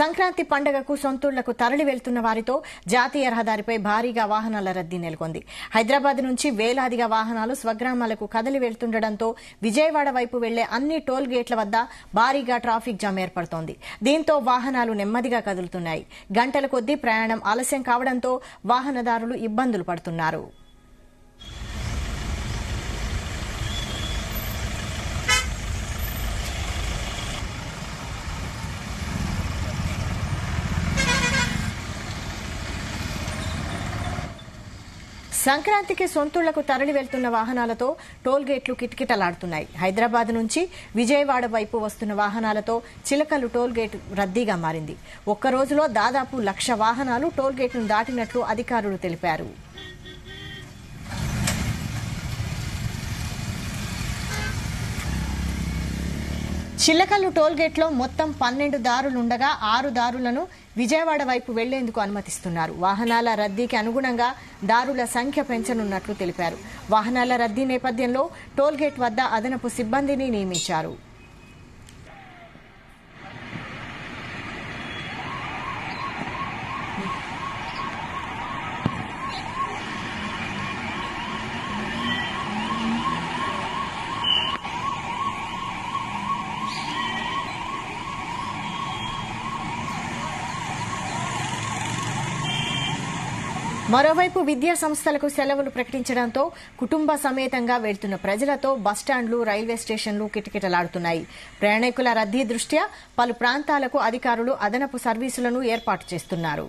సంక్రాంతి పండుగకు సొంతూళ్లకు తరలి వెళ్తున్న వారితో జాతీయ రహదారిపై భారీగా వాహనాల రద్దీ నెలకొంది. హైదరాబాద్ నుంచి వేలాదిగా వాహనాలు స్వగ్రామాలకు కదలి వెళ్తుండటంతో విజయవాడ వైపు వెళ్లే అన్ని టోల్ గేట్ల వద్ద భారీగా ట్రాఫిక్ జామ్ ఏర్పడుతోంది. దీంతో వాహనాలు నెమ్మదిగా కదులుతున్నాయి. గంటల కొద్దీ ప్రయాణం ఆలస్యం కావడంతో వాహనదారులు ఇబ్బందులు పడుతున్నారు. సంక్రాంతికి సొంతూళ్లకు తరలి వెళ్తున్న వాహనాలతో టోల్ గేట్లు కిటకిటలాడుతున్నాయి. హైదరాబాద్ నుంచి విజయవాడ వైపు వస్తున్న వాహనాలతో చిలకలు టోల్ గేట్ రద్దీగా మారింది. ఒక్క రోజులో దాదాపు 1,00,000 వాహనాలు టోల్ గేట్ను దాటినట్లు అధికారులు తెలిపారు. చిల్లకల్లు టోల్ గేట్లో మొత్తం 12 దారులుండగా 6 దారులను విజయవాడ వైపు వెళ్లేందుకు అనుమతిస్తున్నారు. వాహనాల రద్దీకి అనుగుణంగా దారుల సంఖ్య పెంచనున్నట్లు తెలిపారు. వాహనాల రద్దీ నేపథ్యంలో టోల్ గేట్ వద్ద అదనపు సిబ్బందిని నియమించారు. మరోవైపు విద్యా సంస్థలకు సెలవులు ప్రకటించడంతో కుటుంబ సమేతంగా వెళ్తున్న ప్రజలతో బస్టాండ్లు, రైల్వే స్టేషన్లు కిటకిటలాడుతున్నాయి. ప్రయాణికుల రద్దీ దృష్ట్యా పలు ప్రాంతాలకు అధికారులు అదనపు సర్వీసులను ఏర్పాటు చేస్తున్నారు.